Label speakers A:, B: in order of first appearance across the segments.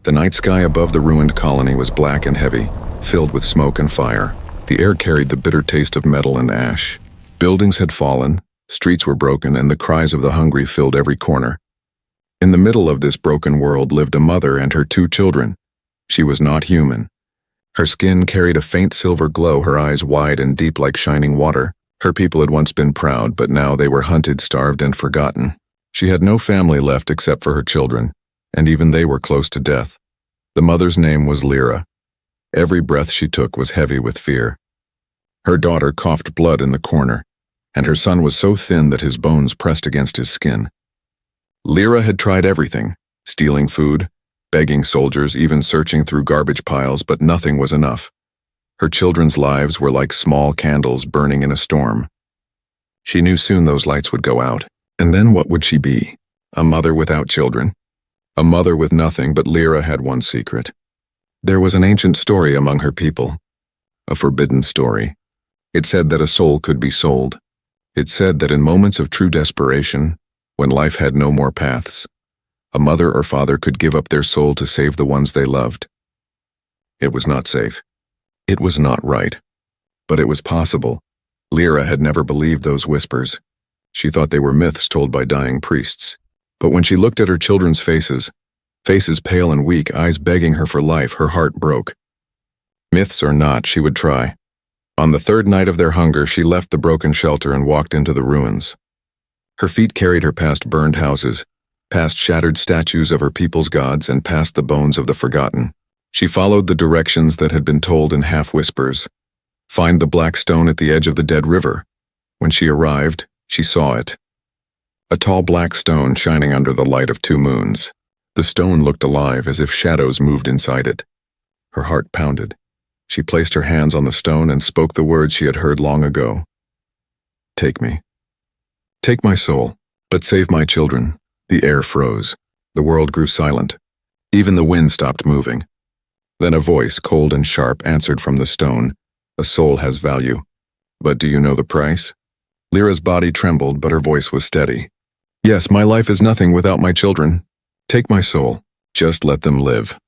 A: The night sky above the ruined colony was black and heavy, filled with smoke and fire. The air carried the bitter taste of metal and ash. Buildings had fallen, streets were broken, and the cries of the hungry filled every corner. In the middle of this broken world lived a mother and her 2 children. She was not human. Her skin carried a faint silver glow, her eyes wide and deep like shining water. Her people had once been proud, but now they were hunted, starved, and forgotten. She had no family left except for her children, and even they were close to death. The mother's name was Lyra. Every breath she took was heavy with fear. Her daughter coughed blood in the corner, and her son was so thin that his bones pressed against his skin. Lyra had tried everything, stealing food, begging soldiers, even searching through garbage piles, but nothing was enough. Her children's lives were like small candles burning in a storm. She knew soon those lights would go out, and then what would she be? A mother without children? A mother with nothing, but Lyra had one secret. There was an ancient story among her people, a forbidden story. It said that a soul could be sold. It said that in moments of true desperation, when life had no more paths, a mother or father could give up their soul to save the ones they loved. It was not safe. It was not right. But it was possible. Lyra had never believed those whispers. She thought they were myths told by dying priests. But when she looked at her children's faces pale and weak, eyes begging her for life, her heart broke. Myths or not, she would try. On the 3rd night of their hunger, she left the broken shelter and walked into the ruins. Her feet carried her past burned houses, past shattered statues of her people's gods, and past the bones of the forgotten. She followed the directions that had been told in half-whispers. Find the black stone at the edge of the dead river. When she arrived, she saw it. A tall black stone shining under the light of 2 moons. The stone looked alive, as if shadows moved inside it. Her heart pounded. She placed her hands on the stone and spoke the words she had heard long ago. Take me. Take my soul, but save my children. The air froze. The world grew silent. Even the wind stopped moving. Then a voice, cold and sharp, answered from the stone. A soul has value. But do you know the price? Lyra's body trembled, but her voice was steady. Yes, my life is nothing without my children. Take my soul. Just let them live.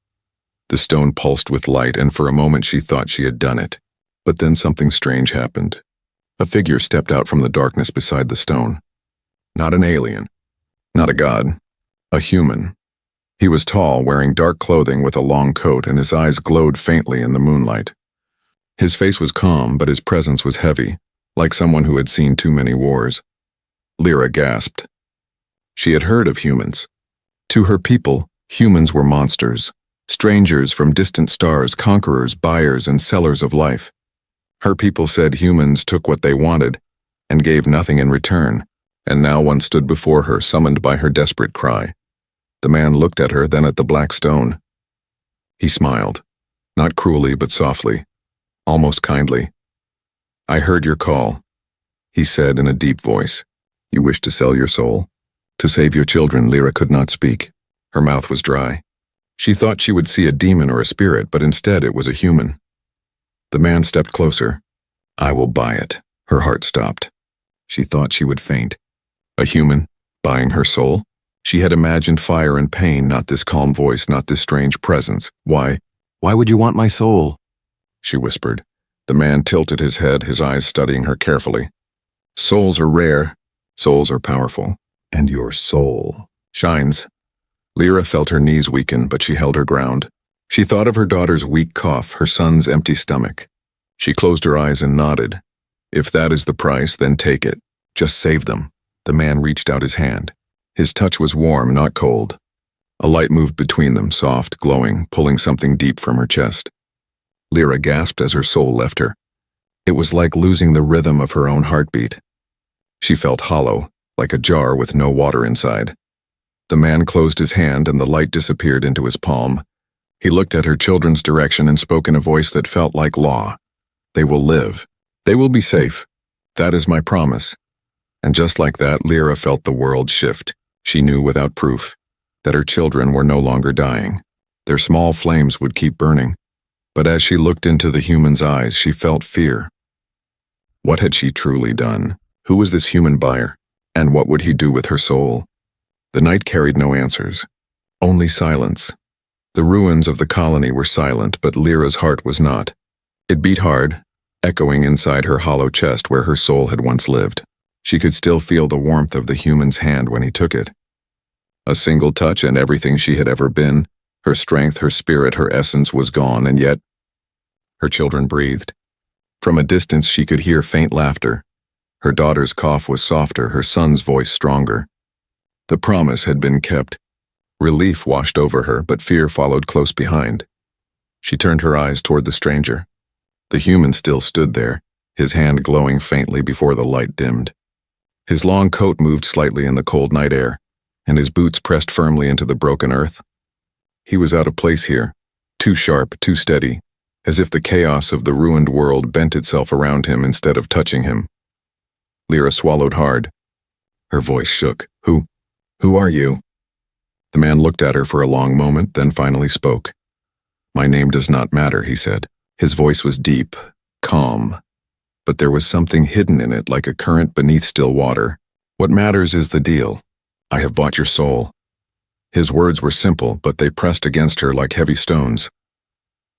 A: The stone pulsed with light, and for a moment she thought she had done it. But then something strange happened. A figure stepped out from the darkness beside the stone. Not an alien. Not a god. A human. He was tall, wearing dark clothing with a long coat, and his eyes glowed faintly in the moonlight. His face was calm, but his presence was heavy, like someone who had seen too many wars. Lyra gasped. She had heard of humans. To her people, humans were monsters. Strangers from distant stars, conquerors, buyers, and sellers of life. Her people said humans took what they wanted and gave nothing in return, and now one stood before her, summoned by her desperate cry. The man looked at her, then at the black stone. He smiled, not cruelly but softly, almost kindly. I heard your call, he said in a deep voice. You wish to sell your soul? To save your children. Lyra could not speak. Her mouth was dry. She thought she would see a demon or a spirit, but instead it was a human. The man stepped closer. I will buy it. Her heart stopped. She thought she would faint. A human, buying her soul? She had imagined fire and pain, not this calm voice, not this strange presence. Why would you want my soul? She whispered. The man tilted his head, his eyes studying her carefully. Souls are rare. Souls are powerful. And your soul shines. Lyra felt her knees weaken, but she held her ground. She thought of her daughter's weak cough, her son's empty stomach. She closed her eyes and nodded. If that is the price, then take it. Just save them. The man reached out his hand. His touch was warm, not cold. A light moved between them, soft, glowing, pulling something deep from her chest. Lyra gasped as her soul left her. It was like losing the rhythm of her own heartbeat. She felt hollow, like a jar with no water inside. The man closed his hand and the light disappeared into his palm. He looked at her children's direction and spoke in a voice that felt like law. They will live. They will be safe. That is my promise. And just like that, Lyra felt the world shift. She knew without proof that her children were no longer dying. Their small flames would keep burning. But as she looked into the human's eyes, she felt fear. What had she truly done? Who was this human buyer? And what would he do with her soul? The night carried no answers. Only silence. The ruins of the colony were silent, but Lyra's heart was not. It beat hard, echoing inside her hollow chest where her soul had once lived. She could still feel the warmth of the human's hand when he took it. A single touch and everything she had ever been, her strength, her spirit, her essence was gone, and yet her children breathed. From a distance she could hear faint laughter. Her daughter's cough was softer, her son's voice stronger. The promise had been kept. Relief washed over her, but fear followed close behind. She turned her eyes toward the stranger. The human still stood there, his hand glowing faintly before the light dimmed. His long coat moved slightly in the cold night air, and his boots pressed firmly into the broken earth. He was out of place here, too sharp, too steady, as if the chaos of the ruined world bent itself around him instead of touching him. Lyra swallowed hard. Her voice shook. Who are you? The man looked at her for a long moment, then finally spoke. My name does not matter, he said. His voice was deep, calm, but there was something hidden in it like a current beneath still water. What matters is the deal. I have bought your soul. His words were simple, but they pressed against her like heavy stones.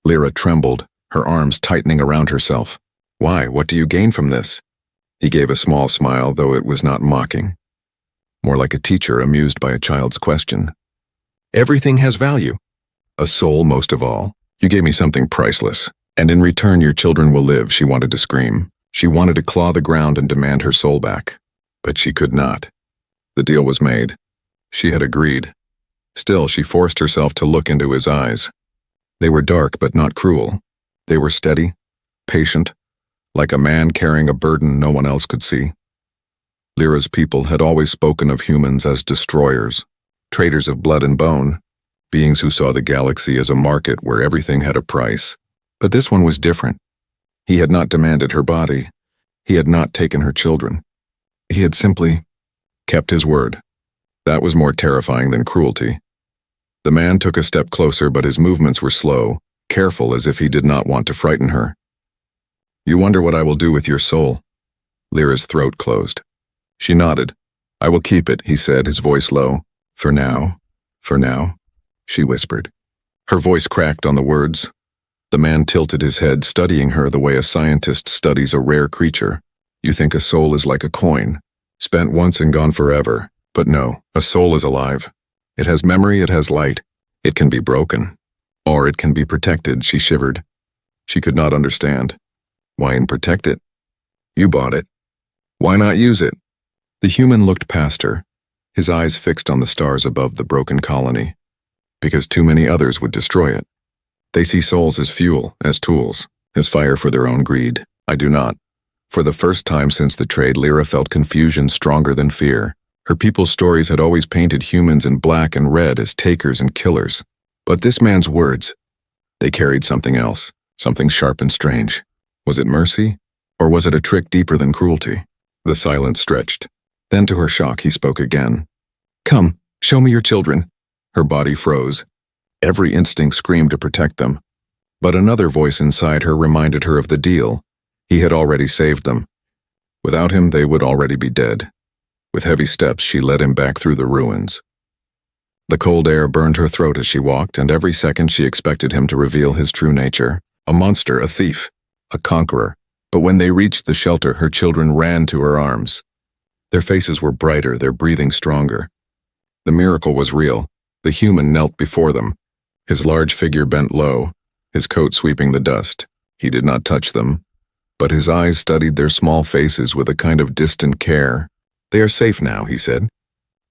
A: Lyra trembled, her arms tightening around herself. Why? What do you gain from this? He gave a small smile, though it was not mocking. More like a teacher amused by a child's question. Everything has value. A soul most of all. You gave me something priceless, and in return your children will live, she wanted to scream. She wanted to claw the ground and demand her soul back. But she could not. The deal was made. She had agreed. Still, she forced herself to look into his eyes. They were dark but not cruel. They were steady, patient, like a man carrying a burden no one else could see. Lyra's people had always spoken of humans as destroyers, traders of blood and bone, beings who saw the galaxy as a market where everything had a price. But this one was different. He had not demanded her body. He had not taken her children. He had simply kept his word. That was more terrifying than cruelty. The man took a step closer, but his movements were slow, careful as if he did not want to frighten her. You wonder what I will do with your soul? Lyra's throat closed. She nodded. I will keep it, he said, his voice low. For now, she whispered. Her voice cracked on the words. The man tilted his head, studying her the way a scientist studies a rare creature. You think a soul is like a coin, spent once and gone forever. But no, a soul is alive. It has memory, it has light. It can be broken. Or it can be protected, she shivered. She could not understand. Why protect it? You bought it. Why not use it? The human looked past her, his eyes fixed on the stars above the broken colony. Because too many others would destroy it. They see souls as fuel, as tools, as fire for their own greed. I do not. For the first time since the trade, Lyra felt confusion stronger than fear. Her people's stories had always painted humans in black and red as takers and killers. But this man's words, they carried something else, something sharp and strange. Was it mercy? Or was it a trick deeper than cruelty? The silence stretched. Then to her shock, he spoke again. Come, show me your children. Her body froze. Every instinct screamed to protect them. But another voice inside her reminded her of the deal. He had already saved them. Without him, they would already be dead. With heavy steps, she led him back through the ruins. The cold air burned her throat as she walked, and every second she expected him to reveal his true nature. A monster, a thief, a conqueror. But when they reached the shelter, her children ran to her arms. Their faces were brighter, their breathing stronger. The miracle was real. The human knelt before them, his large figure bent low, his coat sweeping the dust. He did not touch them, but his eyes studied their small faces with a kind of distant care. They are safe now, he said.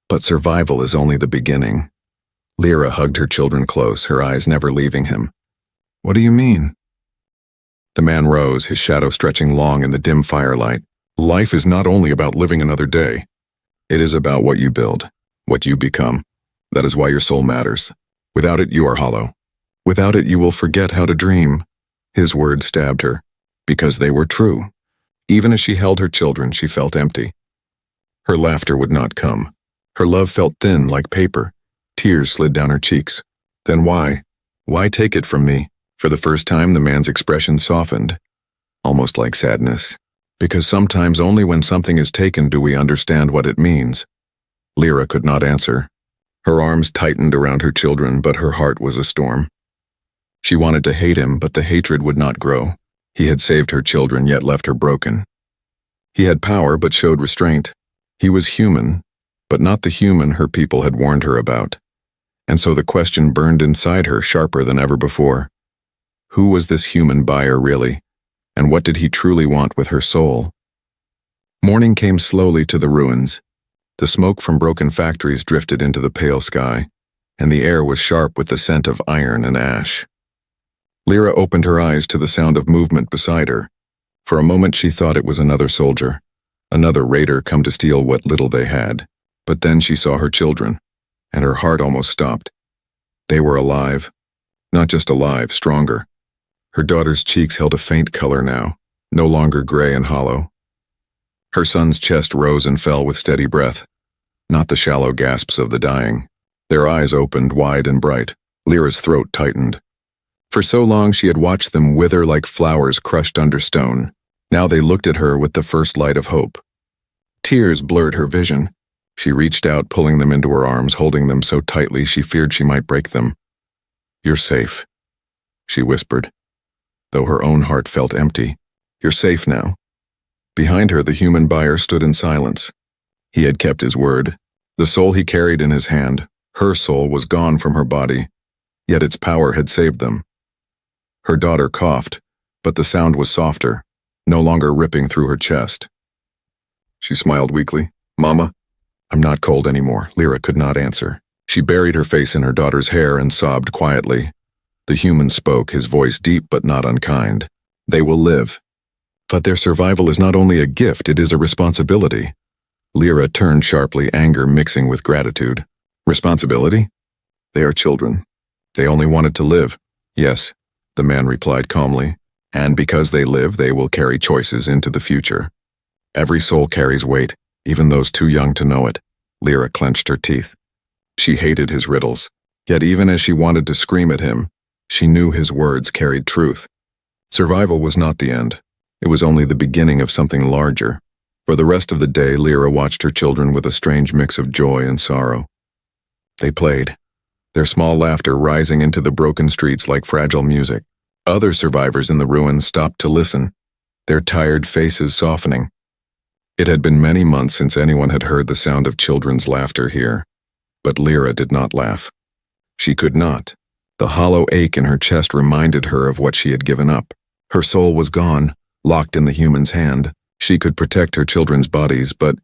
A: But survival is only the beginning. Lyra hugged her children close, her eyes never leaving him. What do you mean? The man rose, his shadow stretching long in the dim firelight. Life is not only about living another day. It is about what you build, what you become. That is why your soul matters. Without it, you are hollow. Without it, you will forget how to dream. His words stabbed her, because they were true. Even as she held her children, she felt empty. Her laughter would not come. Her love felt thin like paper. Tears slid down her cheeks. Then why? Why take it from me? For the first time, the man's expression softened, almost like sadness. Because sometimes only when something is taken do we understand what it means. Lyra could not answer. Her arms tightened around her children, but her heart was a storm. She wanted to hate him, but the hatred would not grow. He had saved her children, yet left her broken. He had power, but showed restraint. He was human, but not the human her people had warned her about. And so the question burned inside her, sharper than ever before. Who was this human buyer really? And what did he truly want with her soul? Morning came slowly to the ruins. The smoke from broken factories drifted into the pale sky, and the air was sharp with the scent of iron and ash. Lyra opened her eyes to the sound of movement beside her. For a moment she thought it was another soldier, another raider come to steal what little they had. But then she saw her children, and her heart almost stopped. They were alive. Not just alive, stronger. Her daughter's cheeks held a faint color now, no longer gray and hollow. Her son's chest rose and fell with steady breath, not the shallow gasps of the dying. Their eyes opened wide and bright. Lyra's throat tightened. For so long she had watched them wither like flowers crushed under stone. Now they looked at her with the first light of hope. Tears blurred her vision. She reached out, pulling them into her arms, holding them so tightly she feared she might break them. "You're safe," she whispered, though her own heart felt empty. "You're safe now." Behind her, the human buyer stood in silence. He had kept his word. The soul he carried in his hand, her soul, was gone from her body, yet its power had saved them. Her daughter coughed, but the sound was softer, no longer ripping through her chest. She smiled weakly. "Mama?" "I'm not cold anymore." Lyra could not answer. She buried her face in her daughter's hair and sobbed quietly. The human spoke, his voice deep but not unkind. "They will live. But their survival is not only a gift, it is a responsibility." Lyra turned sharply, anger mixing with gratitude. "Responsibility? They are children. They only wanted to live." "Yes," the man replied calmly. "And because they live, they will carry choices into the future. Every soul carries weight, even those too young to know it." Lyra clenched her teeth. She hated his riddles, yet even as she wanted to scream at him, she knew his words carried truth. Survival was not the end. It was only the beginning of something larger. For the rest of the day, Lyra watched her children with a strange mix of joy and sorrow. They played, their small laughter rising into the broken streets like fragile music. Other survivors in the ruins stopped to listen, their tired faces softening. It had been many months since anyone had heard the sound of children's laughter here. But Lyra did not laugh. She could not. The hollow ache in her chest reminded her of what she had given up. Her soul was gone, locked in the human's hand. She could protect her children's bodies, but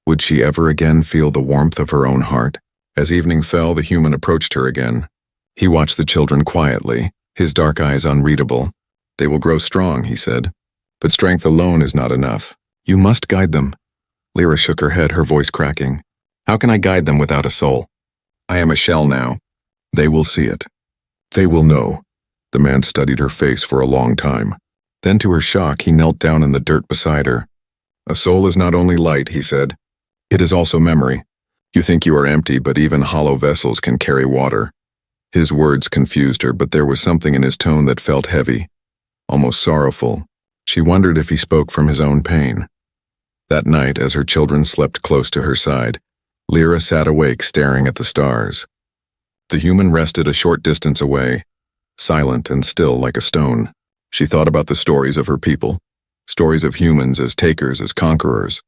A: would she ever again feel the warmth of her own heart? As evening fell, the human approached her again. He watched the children quietly, his dark eyes unreadable. "They will grow strong," he said. "But strength alone is not enough. You must guide them." Lyra shook her head, her voice cracking. "How can I guide them without a soul? I am a shell now. They will see it. They will know." The man studied her face for a long time. Then to her shock, he knelt down in the dirt beside her. "A soul is not only light," he said. "It is also memory. You think you are empty, but even hollow vessels can carry water." His words confused her, but there was something in his tone that felt heavy, almost sorrowful. She wondered if he spoke from his own pain. That night, as her children slept close to her side, Lyra sat awake staring at the stars. The human rested a short distance away, silent and still like a stone. She thought about the stories of her people, stories of humans as takers, as conquerors.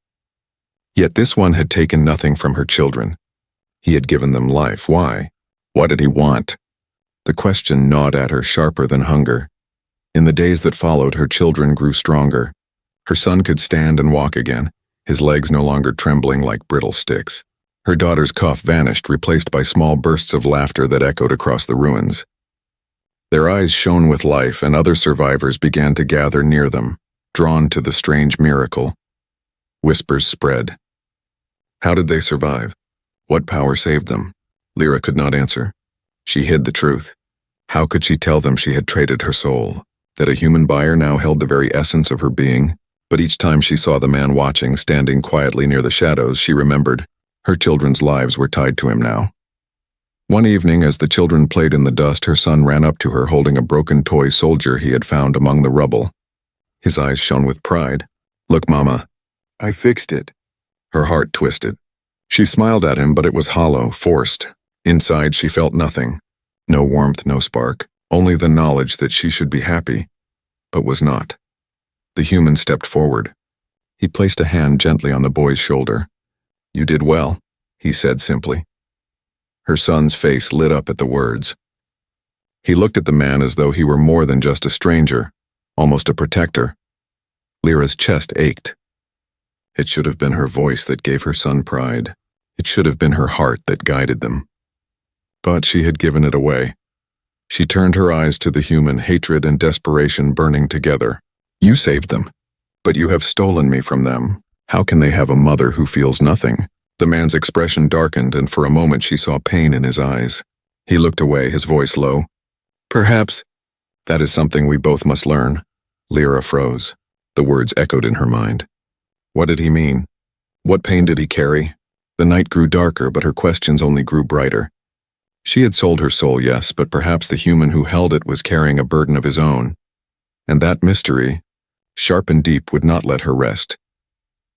A: Yet this one had taken nothing from her children. He had given them life. Why? What did he want? The question gnawed at her sharper than hunger. In the days that followed, her children grew stronger. Her son could stand and walk again, his legs no longer trembling like brittle sticks. Her daughter's cough vanished, replaced by small bursts of laughter that echoed across the ruins. Their eyes shone with life, and other survivors began to gather near them, drawn to the strange miracle. Whispers spread. How did they survive? What power saved them? Lyra could not answer. She hid the truth. How could she tell them she had traded her soul? That a human buyer now held the very essence of her being? But each time she saw the man watching, standing quietly near the shadows, she remembered. Her children's lives were tied to him now. One evening, as the children played in the dust, her son ran up to her holding a broken toy soldier he had found among the rubble. His eyes shone with pride. "Look, Mama, I fixed it." Her heart twisted. She smiled at him, but it was hollow, forced. Inside, she felt nothing. No warmth, no spark, only the knowledge that she should be happy, but was not. The human stepped forward. He placed a hand gently on the boy's shoulder. "You did well," he said simply. Her son's face lit up at the words. He looked at the man as though he were more than just a stranger, almost a protector. Lyra's chest ached. It should have been her voice that gave her son pride. It should have been her heart that guided them. But she had given it away. She turned her eyes to the human, hatred and desperation burning together. "You saved them, but you have stolen me from them. How can they have a mother who feels nothing?" The man's expression darkened, and for a moment she saw pain in his eyes. He looked away, his voice low. "Perhaps that is something we both must learn." Lyra froze. The words echoed in her mind. What did he mean? What pain did he carry? The night grew darker, but her questions only grew brighter. She had sold her soul, yes, but perhaps the human who held it was carrying a burden of his own. And that mystery, sharp and deep, would not let her rest.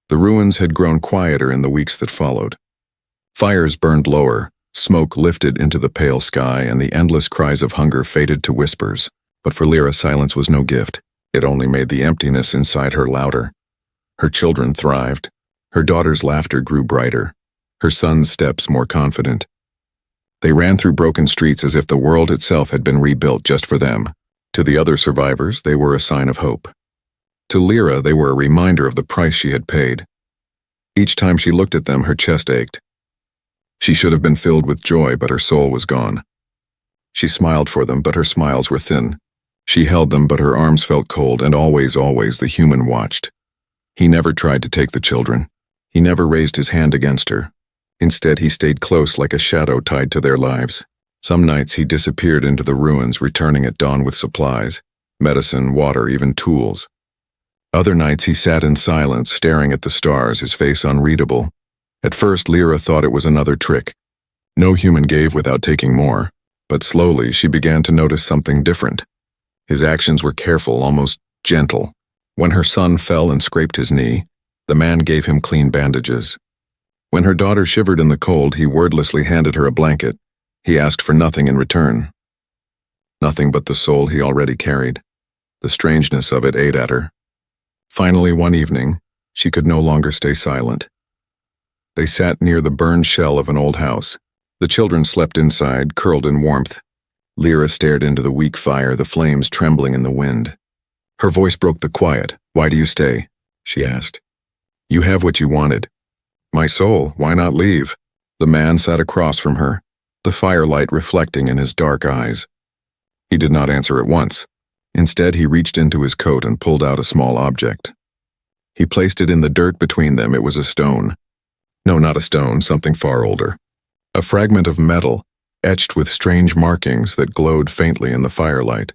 A: The ruins had grown quieter in the weeks that followed. Fires burned lower, smoke lifted into the pale sky, and the endless cries of hunger faded to whispers. But for Lyra, silence was no gift. It only made the emptiness inside her louder. Her children thrived. Her daughter's laughter grew brighter, her son's steps more confident. They ran through broken streets as if the world itself had been rebuilt just for them. To the other survivors, they were a sign of hope. To Lyra, they were a reminder of the price she had paid. Each time she looked at them, her chest ached. She should have been filled with joy, but her soul was gone. She smiled for them, but her smiles were thin. She held them, but her arms felt cold, and always, always the human watched. He never tried to take the children. He never raised his hand against her. Instead, he stayed close like a shadow tied to their lives. Some nights he disappeared into the ruins, returning at dawn with supplies, medicine, water, even tools. Other nights he sat in silence, staring at the stars, his face unreadable. At first, Lyra thought it was another trick. No human gave without taking more, but slowly she began to notice something different. His actions were careful, almost gentle. When her son fell and scraped his knee, the man gave him clean bandages. When her daughter shivered in the cold, he wordlessly handed her a blanket. He asked for nothing in return. Nothing but the soul he already carried. The strangeness of it ate at her. Finally, one evening, she could no longer stay silent. They sat near the burned shell of an old house. The children slept inside, curled in warmth. Lyra stared into the weak fire, the flames trembling in the wind. Her voice broke the quiet. "Why do you stay?" she asked. "You have what you wanted." "My soul, why not leave?" The man sat across from her, the firelight reflecting in his dark eyes. He did not answer at once. Instead, he reached into his coat and pulled out a small object. He placed it in the dirt between them. It was a stone. No, not a stone, something far older. A fragment of metal, etched with strange markings that glowed faintly in the firelight.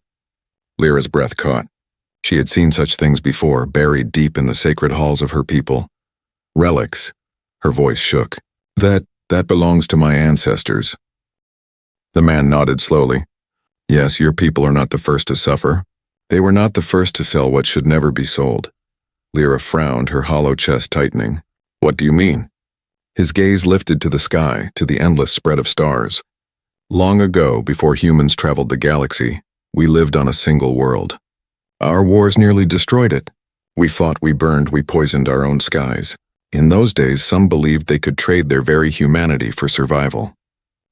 A: Lyra's breath caught. She had seen such things before, buried deep in the sacred halls of her people. Relics. Her voice shook. That belongs to my ancestors." The man nodded slowly. "Yes, your people are not the first to suffer. They were not the first to sell what should never be sold." Lyra frowned, her hollow chest tightening. "What do you mean?" His gaze lifted to the sky, to the endless spread of stars. "Long ago, before humans traveled the galaxy, we lived on a single world. Our wars nearly destroyed it. We fought, we burned, we poisoned our own skies. In those days, some believed they could trade their very humanity for survival.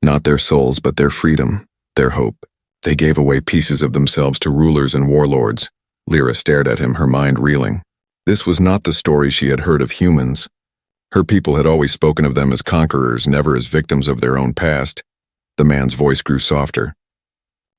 A: Not their souls, but their freedom, their hope. They gave away pieces of themselves to rulers and warlords." Lyra stared at him, her mind reeling. This was not the story she had heard of humans. Her people had always spoken of them as conquerors, never as victims of their own past. The man's voice grew softer.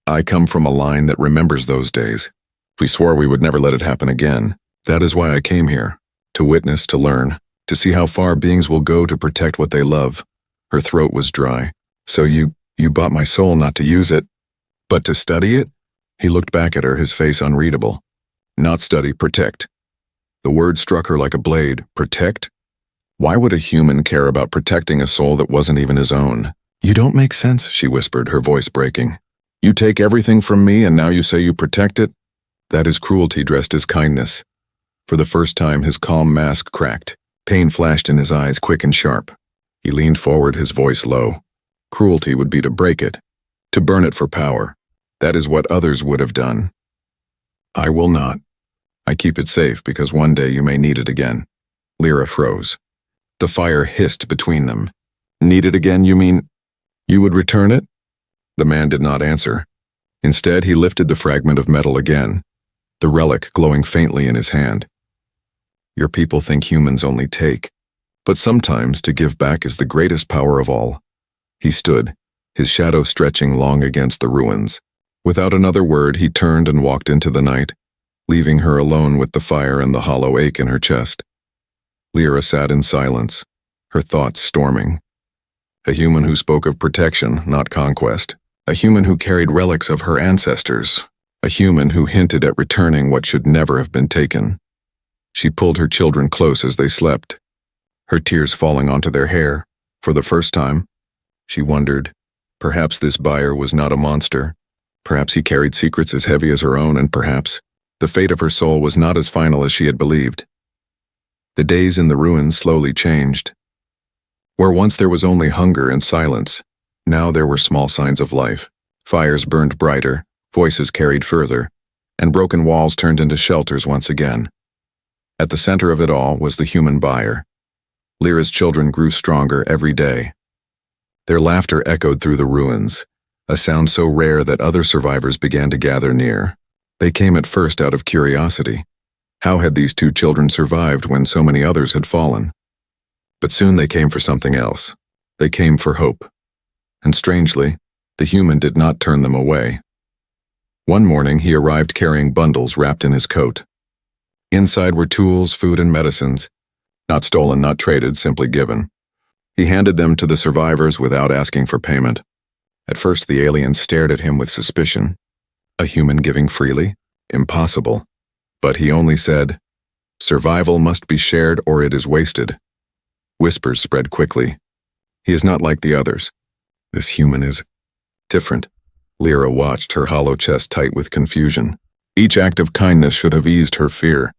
A: "I come from a line that remembers those days. We swore we would never let it happen again. That is why I came here. To witness, to learn, to see how far beings will go to protect what they love." Her throat was dry. "So you bought my soul not to use it, but to study it?" He looked back at her, his face unreadable. "Not study, protect." The word struck her like a blade. Protect? Why would a human care about protecting a soul that wasn't even his own? "You don't make sense," she whispered, her voice breaking. "You take everything from me and now you say you protect it? That is cruelty dressed as kindness." For the first time, his calm mask cracked. Pain flashed in his eyes, quick and sharp. He leaned forward, his voice low. Cruelty would be to break it, to burn it for power. That is what others would have done. I will not. I keep it safe because one day you may need it again. Lyra froze. The fire hissed between them. Need it again, you mean? You would return it? The man did not answer. Instead, he lifted the fragment of metal again, the relic glowing faintly in his hand. Your people think humans only take, but sometimes to give back is the greatest power of all. He stood, his shadow stretching long against the ruins. Without another word, he turned and walked into the night, leaving her alone with the fire and the hollow ache in her chest. Lyra sat in silence, her thoughts storming. A human who spoke of protection, not conquest. A human who carried relics of her ancestors. A human who hinted at returning what should never have been taken. She pulled her children close as they slept, her tears falling onto their hair. For the first time, she wondered, perhaps this buyer was not a monster. Perhaps he carried secrets as heavy as her own, and perhaps the fate of her soul was not as final as she had believed. The days in the ruins slowly changed. Where once there was only hunger and silence, now there were small signs of life. Fires burned brighter, voices carried further, and broken walls turned into shelters once again. At the center of it all was the human buyer. Lyra's children grew stronger every day. Their laughter echoed through the ruins, a sound so rare that other survivors began to gather near. They came at first out of curiosity. How had these two children survived when so many others had fallen? But soon they came for something else. They came for hope. And strangely, the human did not turn them away. One morning he arrived carrying bundles wrapped in his coat. Inside were tools, food, and medicines. Not stolen, not traded, simply given. He handed them to the survivors without asking for payment. At first the aliens stared at him with suspicion. A human giving freely? Impossible. But he only said, "Survival must be shared or it is wasted." Whispers spread quickly. He is not like the others. This human is different. Lyra watched, her hollow chest tight with confusion. Each act of kindness should have eased her fear.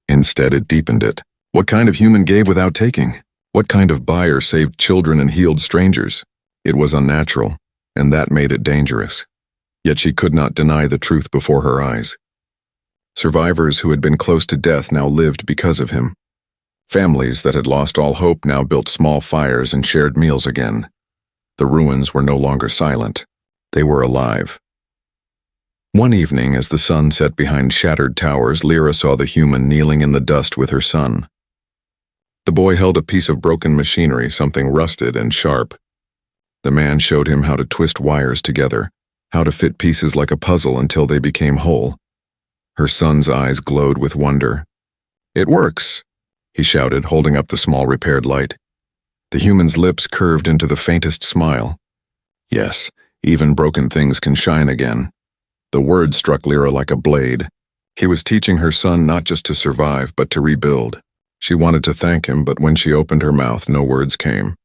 A: Instead, it deepened it. What kind of human gave without taking? What kind of buyer saved children and healed strangers? It was unnatural, and that made it dangerous. Yet she could not deny the truth before her eyes. Survivors who had been close to death now lived because of him. Families that had lost all hope now built small fires and shared meals again. The ruins were no longer silent. They were alive. One evening, as the sun set behind shattered towers, Lyra saw the human kneeling in the dust with her son. The boy held a piece of broken machinery, something rusted and sharp. The man showed him how to twist wires together, how to fit pieces like a puzzle until they became whole. Her son's eyes glowed with wonder. "It works," he shouted, holding up the small repaired light. The human's lips curved into the faintest smile. Yes, even broken things can shine again. The word struck Lyra like a blade. He was teaching her son not just to survive, but to rebuild. She wanted to thank him, but when she opened her mouth, no words came.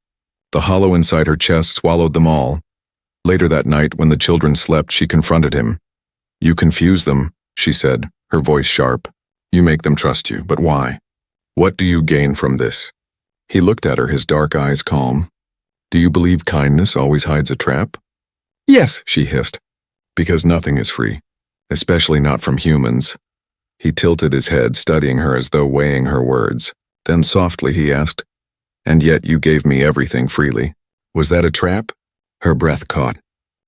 A: The hollow inside her chest swallowed them all. Later that night, when the children slept, she confronted him. "You confuse them," she said, her voice sharp. "You make them trust you, but why? What do you gain from this?" He looked at her, his dark eyes calm. "Do you believe kindness always hides a trap?" "Yes," she hissed. "Because nothing is free, especially not from humans." He tilted his head, studying her as though weighing her words. Then softly he asked, "And yet you gave me everything freely. Was that a trap?" Her breath caught.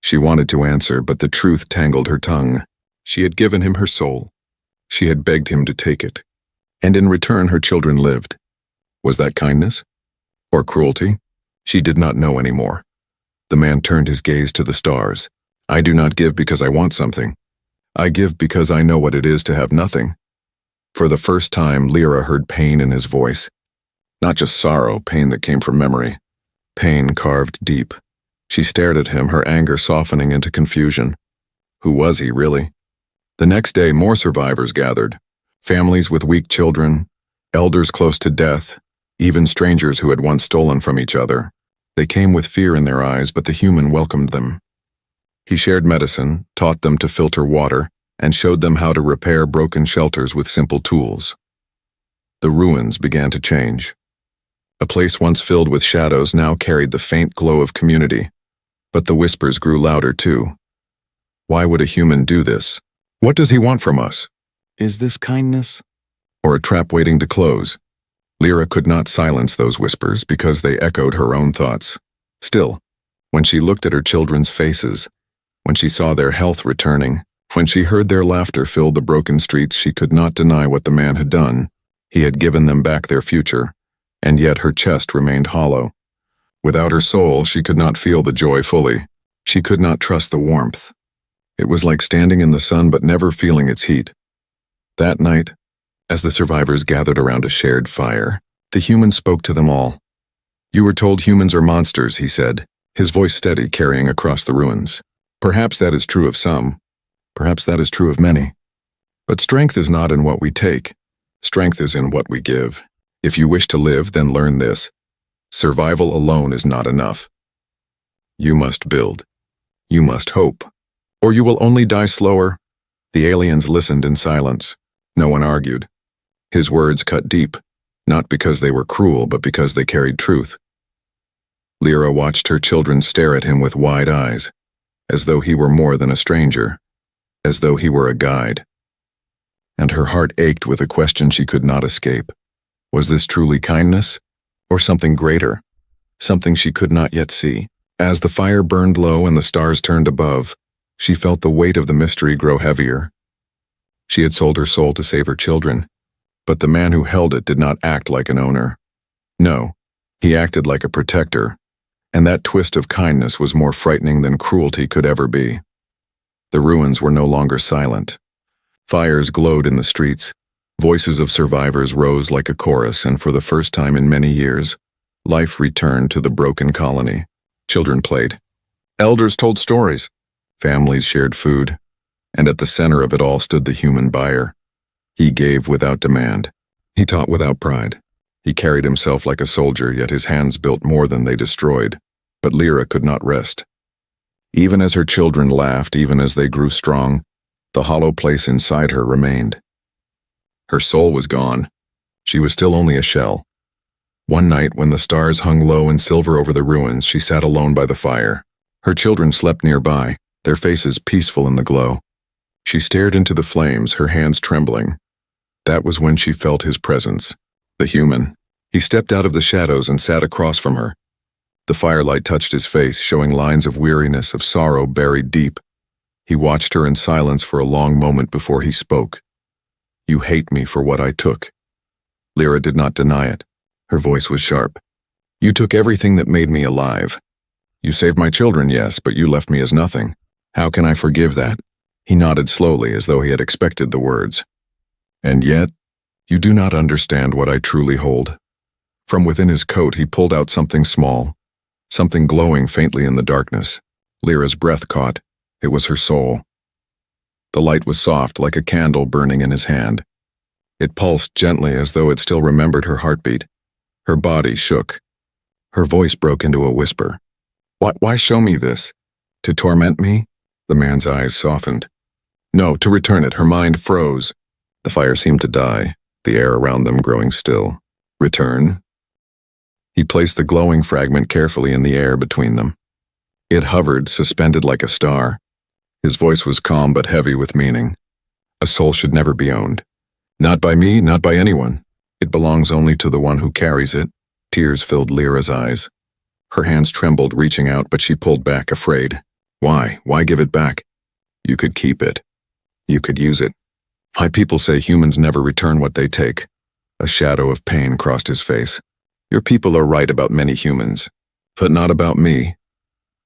A: She wanted to answer, but the truth tangled her tongue. She had given him her soul. She had begged him to take it. And in return her children lived. Was that kindness? Or cruelty? She did not know anymore. The man turned his gaze to the stars. "I do not give because I want something. I give because I know what it is to have nothing." For the first time, Lyra heard pain in his voice. Not just sorrow, pain that came from memory. Pain carved deep. She stared at him, her anger softening into confusion. Who was he, really? The next day, more survivors gathered. Families with weak children, elders close to death, even strangers who had once stolen from each other. They came with fear in their eyes, but the human welcomed them. He shared medicine, taught them to filter water, and showed them how to repair broken shelters with simple tools. The ruins began to change. A place once filled with shadows now carried the faint glow of community. But the whispers grew louder too. Why would a human do this? What does he want from us? Is this kindness? Or a trap waiting to close? Lyra could not silence those whispers because they echoed her own thoughts. Still, when she looked at her children's faces, when she saw their health returning, when she heard their laughter fill the broken streets, she could not deny what the man had done. He had given them back their future, and yet her chest remained hollow. Without her soul, she could not feel the joy fully. She could not trust the warmth. It was like standing in the sun but never feeling its heat. That night, as the survivors gathered around a shared fire, the human spoke to them all. "You were told humans are monsters," he said, his voice steady, carrying across the ruins. "Perhaps that is true of some. Perhaps that is true of many. But strength is not in what we take. Strength is in what we give. If you wish to live, then learn this. Survival alone is not enough. You must build. You must hope. Or you will only die slower." The aliens listened in silence. No one argued. His words cut deep, not because they were cruel, but because they carried truth. Lyra watched her children stare at him with wide eyes, as though he were more than a stranger, as though he were a guide. And her heart ached with a question she could not escape. Was this truly kindness, or something greater, something she could not yet see? As the fire burned low and the stars turned above, she felt the weight of the mystery grow heavier. She had sold her soul to save her children, but the man who held it did not act like an owner. No, he acted like a protector, and that twist of kindness was more frightening than cruelty could ever be. The ruins were no longer silent. Fires glowed in the streets. Voices of survivors rose like a chorus, and for the first time in many years, life returned to the broken colony. Children played. Elders told stories. Families shared food. And at the center of it all stood the human buyer. He gave without demand. He taught without pride. He carried himself like a soldier, yet his hands built more than they destroyed. But Lyra could not rest. Even as her children laughed, even as they grew strong, the hollow place inside her remained. Her soul was gone. She was still only a shell. One night, when the stars hung low and silver over the ruins, she sat alone by the fire. Her children slept nearby, their faces peaceful in the glow. She stared into the flames, her hands trembling. That was when she felt his presence, the human. He stepped out of the shadows and sat across from her. The firelight touched his face, showing lines of weariness, of sorrow buried deep. He watched her in silence for a long moment before he spoke. "You hate me for what I took." Lyra did not deny it. Her voice was sharp. "You took everything that made me alive. You saved my children, yes, but you left me as nothing. How can I forgive that?" He nodded slowly, as though he had expected the words. "And yet, you do not understand what I truly hold." From within his coat, he pulled out something small, something glowing faintly in the darkness. Lyra's breath caught. It was her soul. The light was soft, like a candle burning in his hand. It pulsed gently, as though it still remembered her heartbeat. Her body shook. Her voice broke into a whisper. Why show me this? To torment me?" The man's eyes softened. "No, to return it." Her mind froze. The fire seemed to die, the air around them growing still. "Return?" He placed the glowing fragment carefully in the air between them. It hovered, suspended like a star. His voice was calm but heavy with meaning. "A soul should never be owned. Not by me, not by anyone. It belongs only to the one who carries it." Tears filled Lyra's eyes. Her hands trembled, reaching out, but she pulled back, afraid. Why? Why give it back? "You could keep it. You could use it. My people say humans never return what they take." A shadow of pain crossed his face. "Your people are right about many humans, but not about me."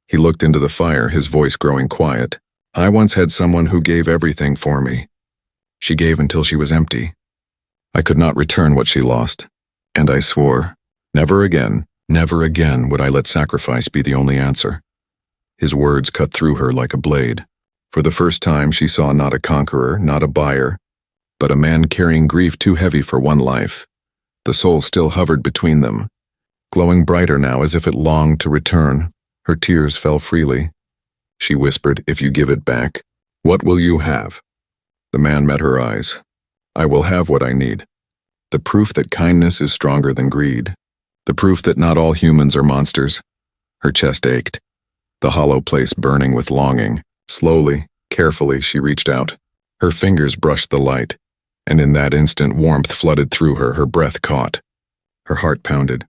A: He looked into the fire, his voice growing quiet. "I once had someone who gave everything for me. She gave until she was empty. I could not return what she lost, and I swore, never again would I let sacrifice be the only answer." His words cut through her like a blade. For the first time, she saw not a conqueror, not a buyer, but a man carrying grief too heavy for one life. The soul still hovered between them, glowing brighter now as if it longed to return. Her tears fell freely. She whispered, "If you give it back, what will you have?" The man met her eyes. "I will have what I need. The proof that kindness is stronger than greed. The proof that not all humans are monsters." Her chest ached. the hollow place burning with longing. Slowly, carefully, she reached out. Her fingers brushed the light, and in that instant warmth flooded through her, her breath caught. Her heart pounded.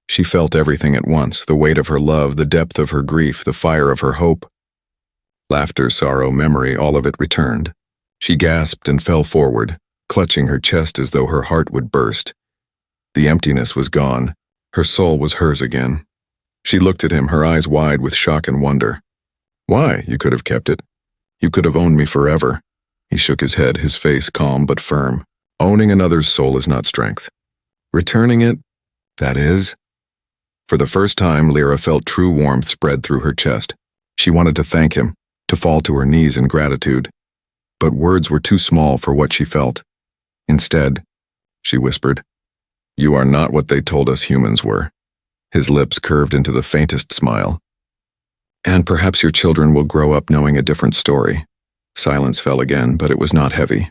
A: She felt everything at once, the weight of her love, the depth of her grief, the fire of her hope. Laughter, sorrow, memory, all of it returned. She gasped and fell forward, clutching her chest as though her heart would burst. The emptiness was gone. Her soul was hers again. She looked at him, her eyes wide with shock and wonder. Why? You could have kept it. You could have owned me forever. He shook his head, his face calm but firm. Owning another's soul is not strength. Returning it, that is. For the first time, Lyra felt true warmth spread through her chest. She wanted to thank him, to fall to her knees in gratitude. But words were too small for what she felt. Instead, she whispered, "You are not what they told us humans were." His lips curved into the faintest smile. "And perhaps your children will grow up knowing a different story." Silence fell again, but it was not heavy.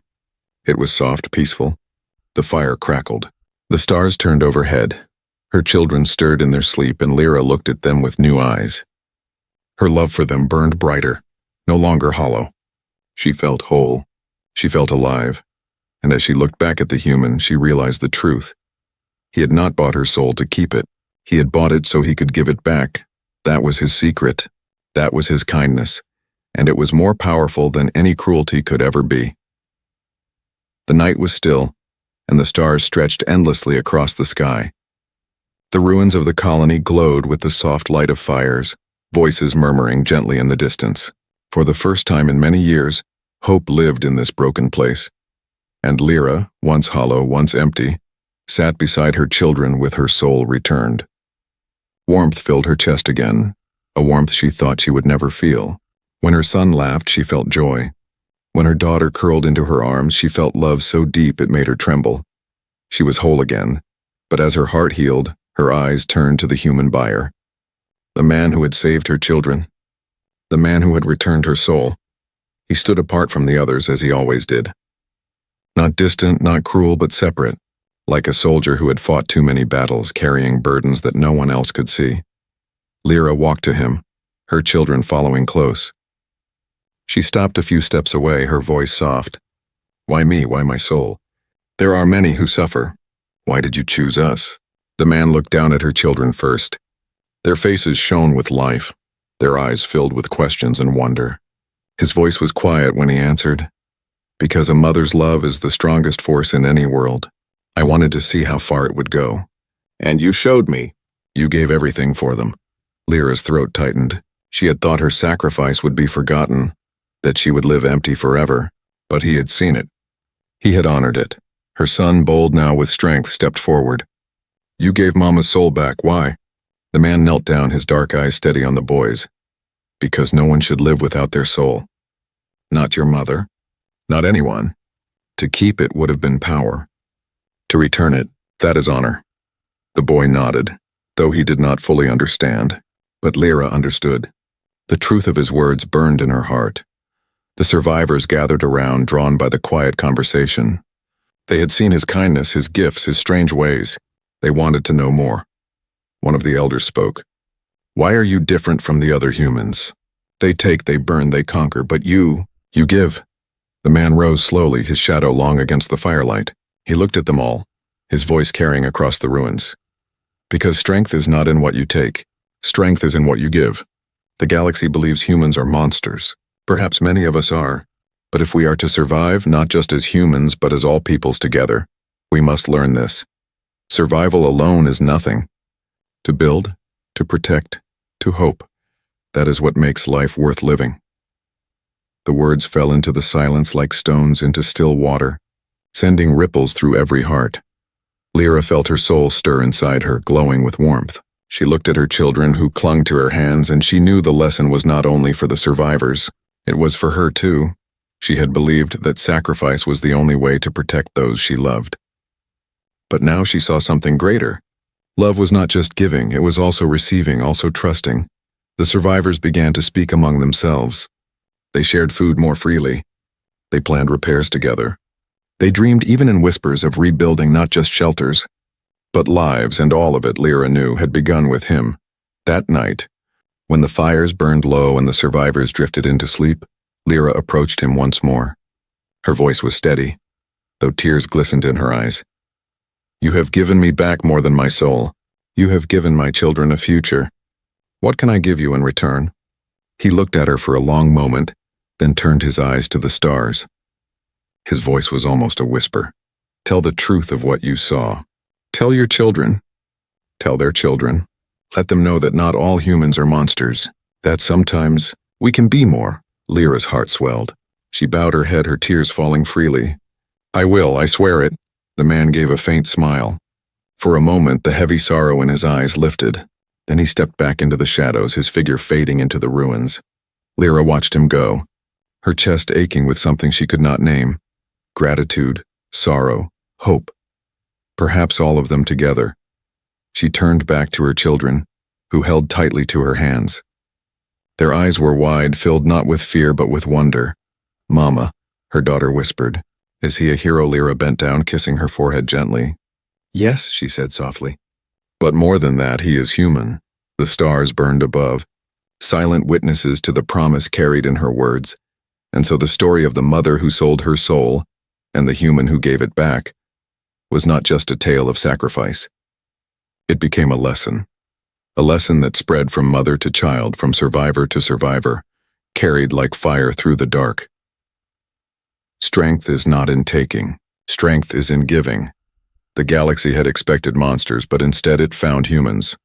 A: It was soft, peaceful. The fire crackled. The stars turned overhead. Her children stirred in their sleep, and Lyra looked at them with new eyes. Her love for them burned brighter, no longer hollow. She felt whole. She felt alive. And as she looked back at the human, she realized the truth. He had not bought her soul to keep it. He had bought it so he could give it back. That was his secret. That was his kindness. And it was more powerful than any cruelty could ever be. The night was still, and the stars stretched endlessly across the sky. The ruins of the colony glowed with the soft light of fires, voices murmuring gently in the distance. For the first time in many years, hope lived in this broken place. And Lyra, once hollow, once empty, sat beside her children with her soul returned. Warmth filled her chest again, a warmth she thought she would never feel. When her son laughed, she felt joy. When her daughter curled into her arms, she felt love so deep it made her tremble. She was whole again, but as her heart healed, her eyes turned to the human buyer. The man who had saved her children. The man who had returned her soul. He stood apart from the others as he always did. Not distant, not cruel, but separate, like a soldier who had fought too many battles, carrying burdens that no one else could see. Lyra walked to him, her children following close. She stopped a few steps away, her voice soft. "Why me? Why my soul? There are many who suffer. Why did you choose us?" The man looked down at her children first. Their faces shone with life, their eyes filled with questions and wonder. His voice was quiet when he answered, "Because a mother's love is the strongest force in any world. I wanted to see how far it would go. And you showed me. You gave everything for them." Lyra's throat tightened. She had thought her sacrifice would be forgotten, that she would live empty forever, but he had seen it. He had honored it. Her son, bold now with strength, stepped forward. "You gave Mama's soul back. Why?" The man knelt down, his dark eyes steady on the boys. "Because no one should live without their soul. Not your mother. Not anyone. To keep it would have been power. To return it, that is honor." The boy nodded, though he did not fully understand, but Lyra understood. The truth of his words burned in her heart. The survivors gathered around, drawn by the quiet conversation. They had seen his kindness, his gifts, his strange ways. They wanted to know more. One of the elders spoke. "Why are you different from the other humans? They take, they burn, they conquer, but you give." The man rose slowly, his shadow long against the firelight. He looked at them all, his voice carrying across the ruins. "Because strength is not in what you take. Strength is in what you give. The galaxy believes humans are monsters. Perhaps many of us are. But if we are to survive, not just as humans, but as all peoples together, we must learn this. Survival alone is nothing. To build, to protect, to hope, that is what makes life worth living." The words fell into the silence like stones into still water, sending ripples through every heart. Lyra felt her soul stir inside her, glowing with warmth. She looked at her children who clung to her hands, and she knew the lesson was not only for the survivors. It was for her too. She had believed that sacrifice was the only way to protect those she loved. But now she saw something greater. Love was not just giving, it was also receiving, also trusting. The survivors began to speak among themselves. They shared food more freely. They planned repairs together. They dreamed even in whispers of rebuilding not just shelters, but lives, and all of it, Lyra knew, had begun with him. That night, When the fires burned low and the survivors drifted into sleep, Lyra approached him once more. Her voice was steady, though tears glistened in her eyes. "You have given me back more than my soul. You have given my children a future. What can I give you in return?" He looked at her for a long moment, then turned his eyes to the stars. His voice was almost a whisper. "Tell the truth of what you saw. Tell your children. Tell their children. Let them know that not all humans are monsters, that sometimes we can be more." Lyra's heart swelled. She bowed her head, her tears falling freely. "I will, I swear it." The man gave a faint smile. For a moment, the heavy sorrow in his eyes lifted. Then he stepped back into the shadows, his figure fading into the ruins. Lyra watched him go, her chest aching with something she could not name. Gratitude, sorrow, hope. Perhaps all of them together. She turned back to her children, who held tightly to her hands. Their eyes were wide, filled not with fear but with wonder. "Mama," her daughter whispered. "Is he a hero?" Lyra bent down, kissing her forehead gently. "Yes," she said softly. "But more than that, he is human." The stars burned above, silent witnesses to the promise carried in her words. And so the story of the mother who sold her soul, and the human who gave it back, was not just a tale of sacrifice. It became a lesson that spread from mother to child, from survivor to survivor, carried like fire through the dark. Strength is not in taking, strength is in giving. The galaxy had expected monsters, but instead it found humans.